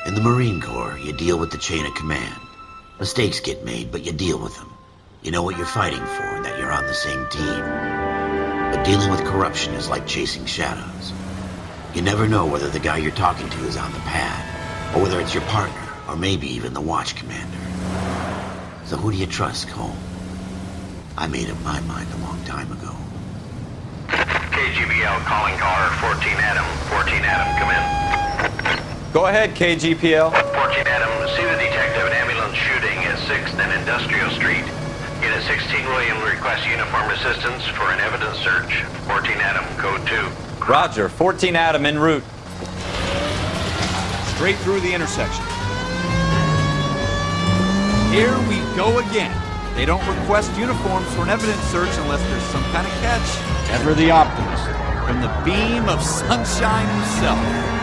In the Marine Corps, you deal with the chain of command. Mistakes get made, but you deal with them. You know what you're fighting for and that you're on the same team. But dealing with corruption is like chasing shadows. You never know whether the guy you're talking to is on the pad, or whether it's your partner, or maybe even the watch commander. So who do you trust, Cole? I made up my mind a long time ago. KGBL calling car 14 Adam. 14 Adam, come in. Go ahead, KGPL. 14 Adam, see the detective, an ambulance shooting at 6th and Industrial Street. Unit 16 William requests uniformed assistance for an evidence search. 14 Adam, code 2. Roger, 14 Adam en route. Straight through the intersection. Here we go again. They don't request uniforms for an evidence search unless there's some kind of catch. Ever the optimist, from the beam of sunshine himself.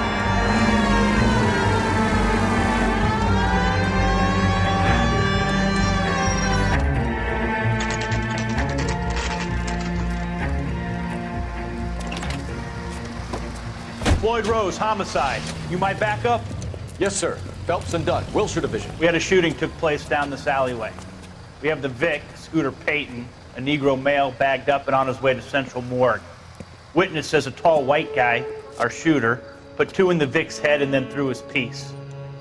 Floyd Rose, homicide. You might back up? Yes, sir. Phelps and Dunn, Wilshire Division. We had a shooting took place down this alleyway. We have the Vic, Scooter Payton, a Negro male bagged up and on his way to Central Morgue. Witness says a tall white guy, our shooter, put 2 in the Vic's head and then threw his piece.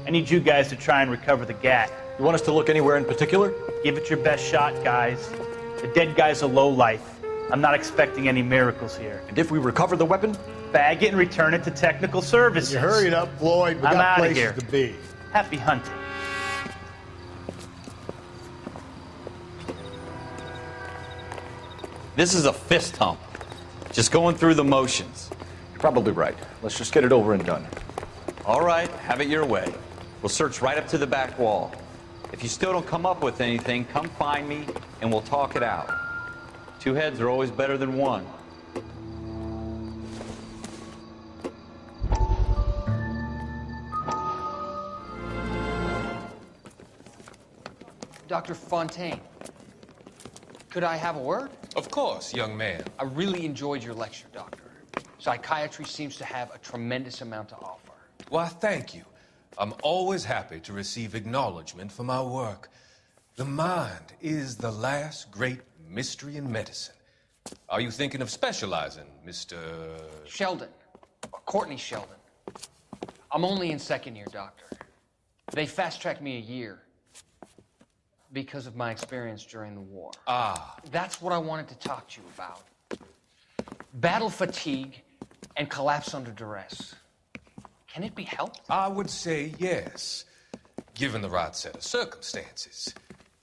I need you guys to try and recover the gat. You want us to look anywhere in particular? Give it your best shot, guys. The dead guy's a lowlife. I'm not expecting any miracles here. And if we recover the weapon? Bag it and return it to technical services. You hurry up, Floyd. We I'm got outta places here. to be. Happy hunting. This is a fist hump. Just going through the motions. You're probably right. Let's just get it over and done. All right, have it your way. We'll search right up to the back wall. If you still don't come up with anything, come find me and we'll talk it out. 2 heads are always better than 1. Dr. Fontaine, could I have a word? Of course, young man. I really enjoyed your lecture, Doctor. Psychiatry seems to have a tremendous amount to offer. Why, thank you. I'm always happy to receive acknowledgement for my work. The mind is the last great mystery in medicine. Are you thinking of specializing, Mr. Sheldon, or Courtney Sheldon. I'm only in 2nd year, Doctor. They fast-tracked me a year because of my experience during the war. Ah. That's what I wanted to talk to you about. Battle fatigue and collapse under duress. Can it be helped? I would say yes, given the right set of circumstances.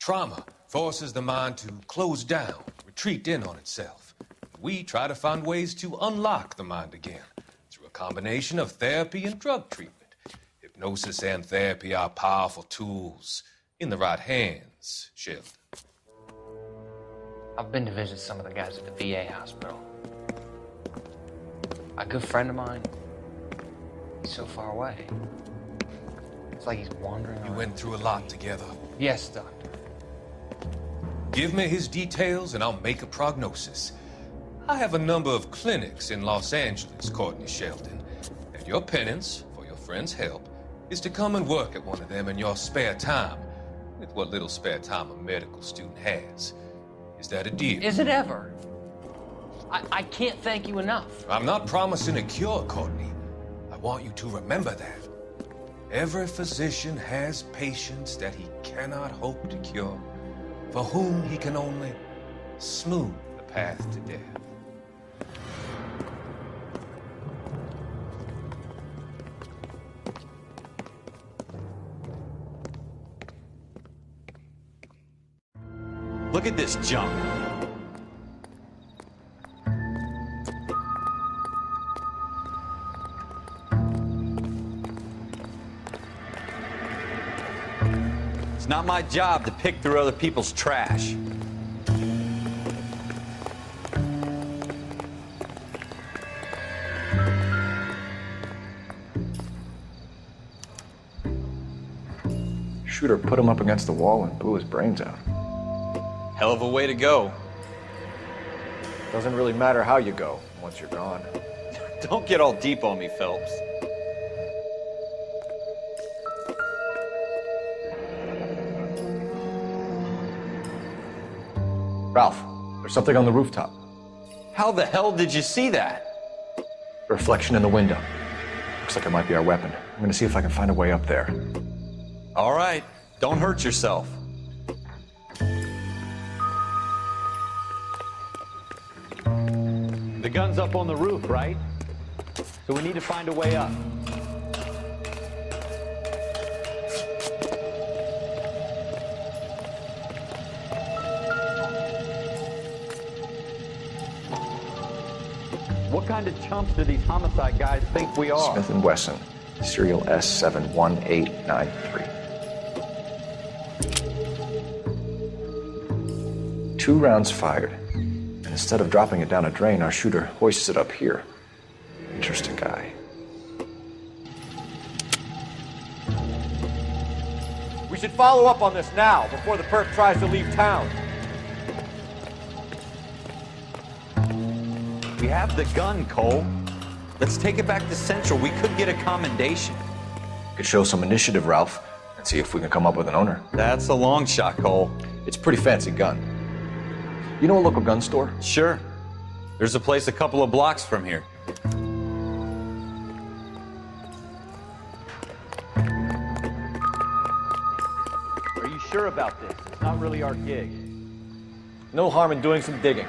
Trauma forces the mind to close down, retreat in on itself. We try to find ways to unlock the mind again through a combination of therapy and drug treatment. Hypnosis and therapy are powerful tools in the right hands, Sheldon. I've been to visit some of the guys at the VA hospital. A good friend of mine, he's so far away. It's like he's wandering around. You went through a lot together. Yes, Doctor. Give me his details and I'll make a prognosis. I have a number of clinics in Los Angeles, Courtney Sheldon, and your penance, for your friend's help, is to come and work at one of them in your spare time, with what little spare time a medical student has. Is that a deal? Is it ever? I can't thank you enough. I'm not promising a cure, Courtney. I want you to remember that. Every physician has patients that he cannot hope to cure, for whom he can only smooth the path to death. Look at this junk. It's not my job to pick through other people's trash. Shooter put him up against the wall and blew his brains out. Hell of a way to go. Doesn't really matter how you go once you're gone. Don't get all deep on me, Phelps. Ralph, there's something on the rooftop. How the hell did you see that? A reflection in the window. Looks like it might be our weapon. I'm gonna see if I can find a way up there. All right, don't hurt yourself. The gun's up on the roof, right? So we need to find a way up. What kind of chumps do these homicide guys think we are? Smith & Wesson, serial S71893. 2 rounds fired. And instead of dropping it down a drain, our shooter hoists it up here. Interesting guy. We should follow up on this now, before the perp tries to leave town. We have the gun, Cole. Let's take it back to Central. We could get a commendation. Could show some initiative, Ralph, and see if we can come up with an owner. That's a long shot, Cole. It's a pretty fancy gun. You know a local gun store? Sure. There's a place a couple of blocks from here. Are you sure about this? It's not really our gig. No harm in doing some digging.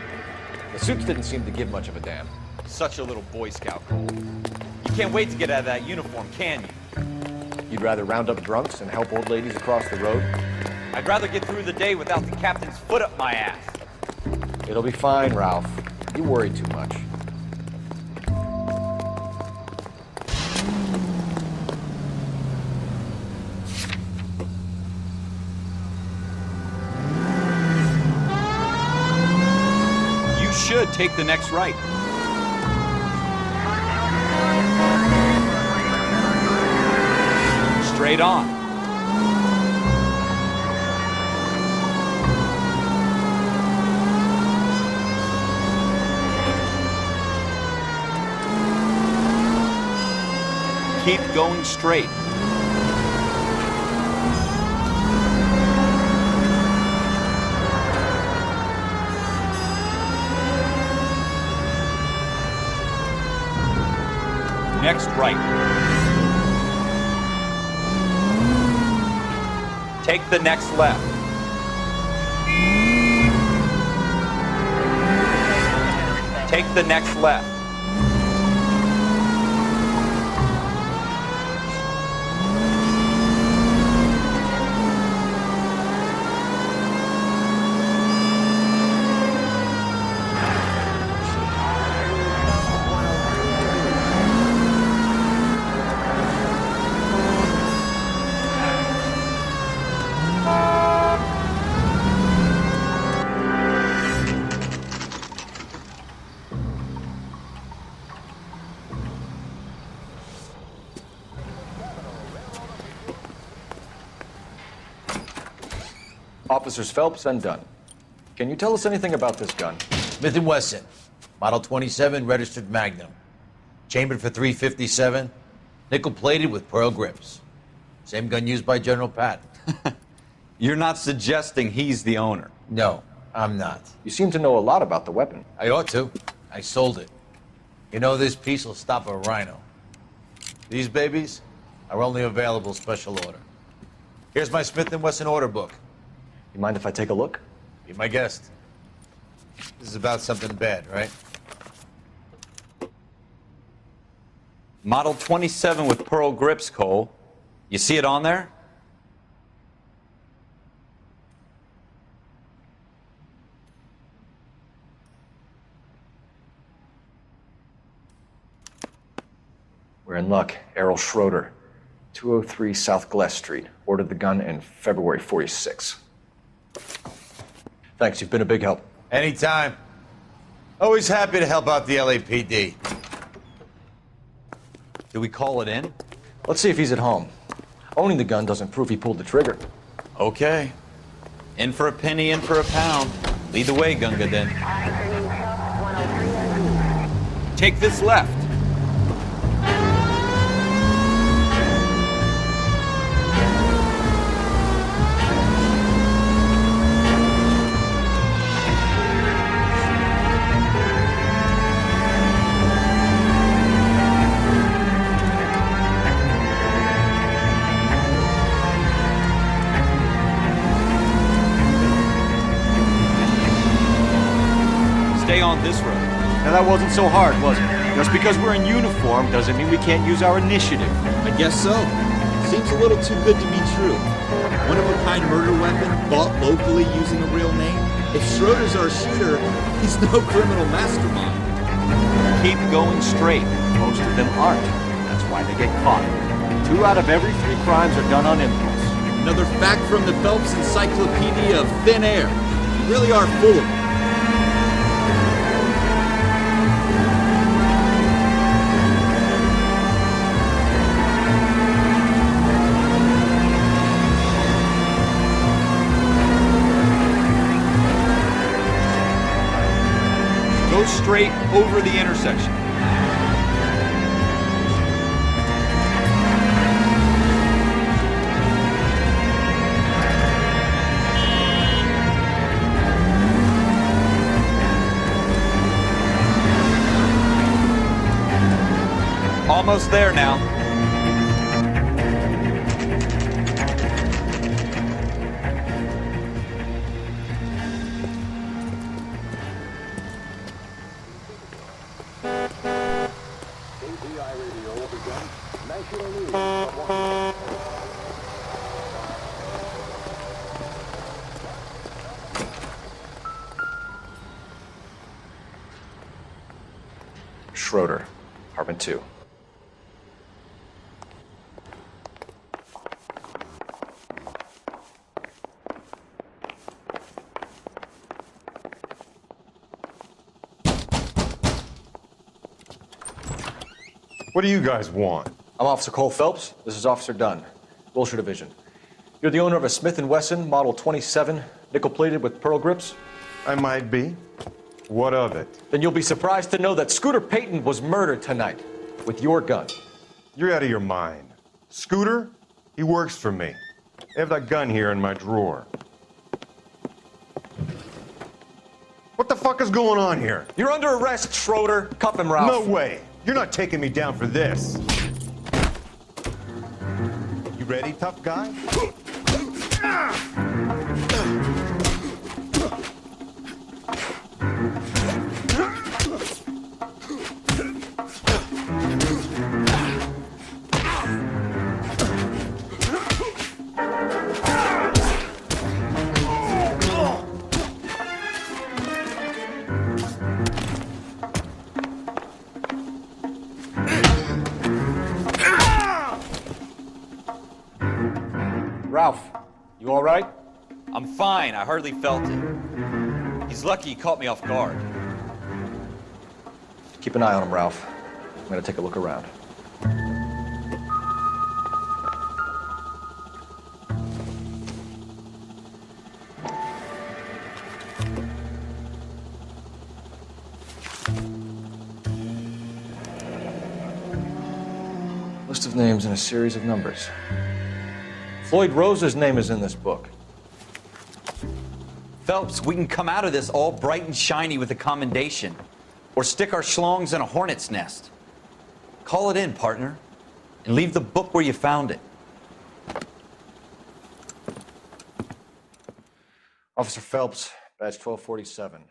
The suits didn't seem to give much of a damn. Such a little Boy Scout, Cole. You can't wait to get out of that uniform, can you? You'd rather round up drunks and help old ladies across the road? I'd rather get through the day without the captain's foot up my ass. It'll be fine, Ralph. You worry too much. You should take the next right. Straight on. Keep going straight. Next right. Take the next left. Take the next left. Officers Phelps and Dunn. Can you tell us anything about this gun? Smith & Wesson, Model 27, registered Magnum. Chambered for .357, nickel-plated with pearl grips. Same gun used by General Patton. You're not suggesting he's the owner. No, I'm not. You seem to know a lot about the weapon. I ought to. I sold it. You know, this piece will stop a rhino. These babies are only available special order. Here's my Smith & Wesson order book. You mind if I take a look? Be my guest. This is about something bad, right? Model 27 with pearl grips, Cole. You see it on there? We're in luck. Errol Schroeder, 203 South Glass Street. Ordered the gun in February '46. Thanks, you've been a big help. Anytime. Always happy to help out the LAPD. Do we call it in? Let's see if he's at home. Owning the gun doesn't prove he pulled the trigger. Okay. In for a penny, in for a pound. Lead the way, Gunga Din. Take this left. on this road. Now that wasn't so hard, was it? Just because we're in uniform doesn't mean we can't use our initiative. I guess so. Seems a little too good to be true. One-of-a-kind murder weapon bought locally using a real name. If Schroeder's our shooter, he's no criminal mastermind. Keep going straight. Most of them aren't. That's why they get caught. 2 out of every 3 crimes are done on impulse. Another fact from the Phelps Encyclopedia of Thin Air. You really are full of it. Go straight over the intersection. Almost there now. Schroeder, apartment 2. What do you guys want? I'm Officer Cole Phelps. This is Officer Dunn, Wilshire Division. You're the owner of a Smith & Wesson Model 27, nickel-plated with pearl grips? I might be. What of it? Then you'll be surprised to know that Scooter Payton was murdered tonight with your gun. You're out of your mind. Scooter? He works for me. I have that gun here in my drawer. What the fuck is going on here? You're under arrest, Schroeder. Cuff him, Ralph. No way. You're not taking me down for this. You ready, tough guy? Ralph, you all right? I'm fine. I hardly felt it. He's lucky he caught me off guard. Keep an eye on him, Ralph. I'm gonna take a look around. List of names and a series of numbers. Floyd Rose's name is in this book. Phelps, we can come out of this all bright and shiny with a commendation. Or stick our schlongs in a hornet's nest. Call it in, partner. And leave the book where you found it. Officer Phelps, badge 1247.